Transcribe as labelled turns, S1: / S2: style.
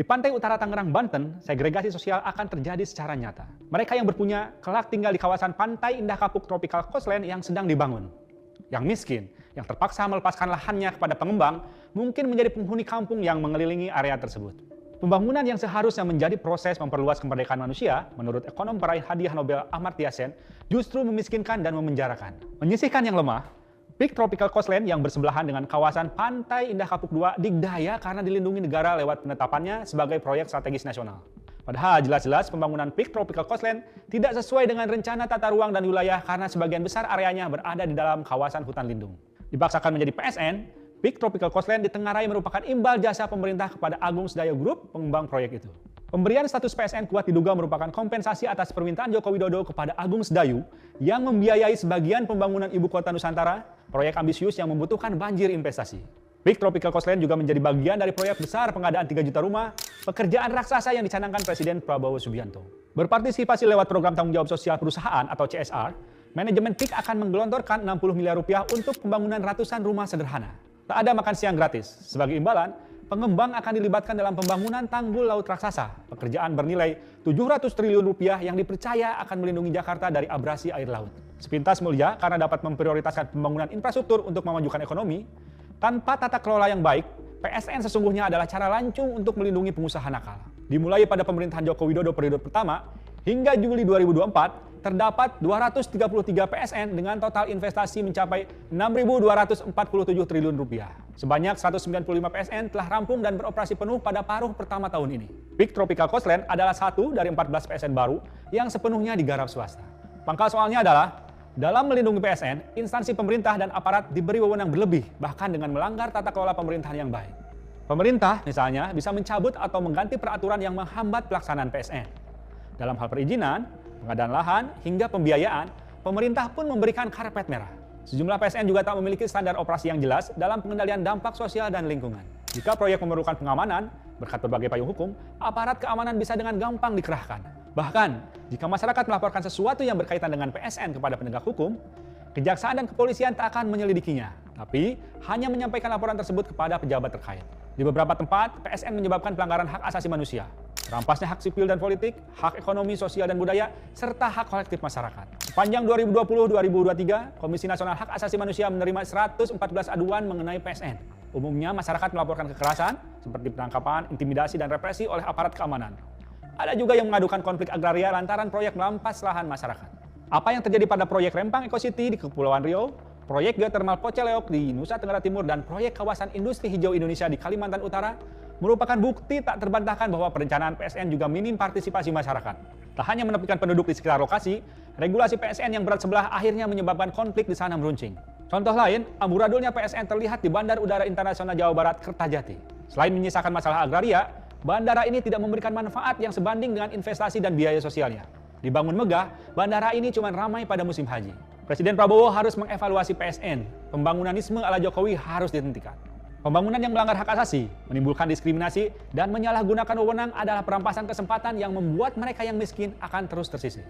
S1: Di pantai utara Tangerang, Banten, segregasi sosial akan terjadi secara nyata. Mereka yang berpunya kelak tinggal di kawasan Pantai Indah Kapuk Tropical Coastline yang sedang dibangun. Yang miskin, yang terpaksa melepaskan lahannya kepada pengembang, mungkin menjadi penghuni kampung yang mengelilingi area tersebut. Pembangunan yang seharusnya menjadi proses memperluas kemerdekaan manusia, menurut ekonom peraih hadiah Nobel Amartya Sen, justru memiskinkan dan memenjarakan. Menyisihkan yang lemah, Peak Tropical Coastline yang bersebelahan dengan kawasan Pantai Indah Kapuk II digdaya karena dilindungi negara lewat penetapannya sebagai proyek strategis nasional. Padahal jelas-jelas pembangunan Peak Tropical Coastline tidak sesuai dengan rencana tata ruang dan wilayah karena sebagian besar areanya berada di dalam kawasan hutan lindung. Dipaksakan menjadi PSN, Peak Tropical Coastline ditengarai merupakan imbal jasa pemerintah kepada Agung Sedayo Group, pengembang proyek itu. Pemberian status PSN kuat diduga merupakan kompensasi atas permintaan Joko Widodo kepada Agung Sedayu yang membiayai sebagian pembangunan ibu kota Nusantara, proyek ambisius yang membutuhkan banjir investasi. Peak Tropical Coastline juga menjadi bagian dari proyek besar pengadaan 3 juta rumah, pekerjaan raksasa yang dicanangkan Presiden Prabowo Subianto. Berpartisipasi lewat program tanggung jawab sosial perusahaan atau CSR, manajemen Peak akan menggelontorkan 60 miliar rupiah untuk pembangunan ratusan rumah sederhana. Tak ada makan siang gratis. Sebagai imbalan, pengembang akan dilibatkan dalam pembangunan tanggul laut raksasa. Pekerjaan bernilai 700 triliun rupiah yang dipercaya akan melindungi Jakarta dari abrasi air laut. Sepintas mulia karena dapat memprioritaskan pembangunan infrastruktur untuk memajukan ekonomi. Tanpa tata kelola yang baik, PSN sesungguhnya adalah cara lancung untuk melindungi pengusaha nakal. Dimulai pada pemerintahan Joko Widodo periode pertama, hingga Juli 2024, terdapat 233 PSN dengan total investasi mencapai 6.247 triliun rupiah. Sebanyak 195 PSN telah rampung dan beroperasi penuh pada paruh pertama tahun ini. Peak Tropical Coastline adalah satu dari 14 PSN baru yang sepenuhnya digarap swasta. Pangkal soalnya adalah, dalam melindungi PSN, instansi pemerintah dan aparat diberi wewenang berlebih, bahkan dengan melanggar tata kelola pemerintahan yang baik. Pemerintah, misalnya, bisa mencabut atau mengganti peraturan yang menghambat pelaksanaan PSN. Dalam hal perizinan, pengadaan lahan, hingga pembiayaan, pemerintah pun memberikan karpet merah. Sejumlah PSN juga tak memiliki standar operasi yang jelas dalam pengendalian dampak sosial dan lingkungan. Jika proyek memerlukan pengamanan, berkat berbagai payung hukum, aparat keamanan bisa dengan gampang dikerahkan. Bahkan, jika masyarakat melaporkan sesuatu yang berkaitan dengan PSN kepada penegak hukum, kejaksaan dan kepolisian tak akan menyelidikinya, tapi hanya menyampaikan laporan tersebut kepada pejabat terkait. Di beberapa tempat, PSN menyebabkan pelanggaran hak asasi manusia, rampasnya hak sipil dan politik, hak ekonomi, sosial dan budaya, serta hak kolektif masyarakat. Sepanjang 2020-2023, Komisi Nasional Hak Asasi Manusia menerima 114 aduan mengenai PSN. Umumnya masyarakat melaporkan kekerasan, seperti penangkapan, intimidasi, dan represi oleh aparat keamanan. Ada juga yang mengadukan konflik agraria lantaran proyek merampas lahan masyarakat. Apa yang terjadi pada proyek Rempang Eco City di Kepulauan Riau, proyek geothermal Poceleok di Nusa Tenggara Timur, dan proyek kawasan industri hijau Indonesia di Kalimantan Utara merupakan bukti tak terbantahkan bahwa perencanaan PSN juga minim partisipasi masyarakat. Tak hanya menepikan penduduk di sekitar lokasi, regulasi PSN yang berat sebelah akhirnya menyebabkan konflik di sana meruncing. Contoh lain, amburadulnya PSN terlihat di Bandar Udara Internasional Jawa Barat, Kertajati. Selain menyisakan masalah agraria, bandara ini tidak memberikan manfaat yang sebanding dengan investasi dan biaya sosialnya. Dibangun megah, bandara ini cuma ramai pada musim haji. Presiden Prabowo harus mengevaluasi PSN. Pembangunanisme ala Jokowi harus dihentikan. Pembangunan yang melanggar hak asasi, menimbulkan diskriminasi, dan menyalahgunakan wewenang adalah perampasan kesempatan yang membuat mereka yang miskin akan terus tersisih.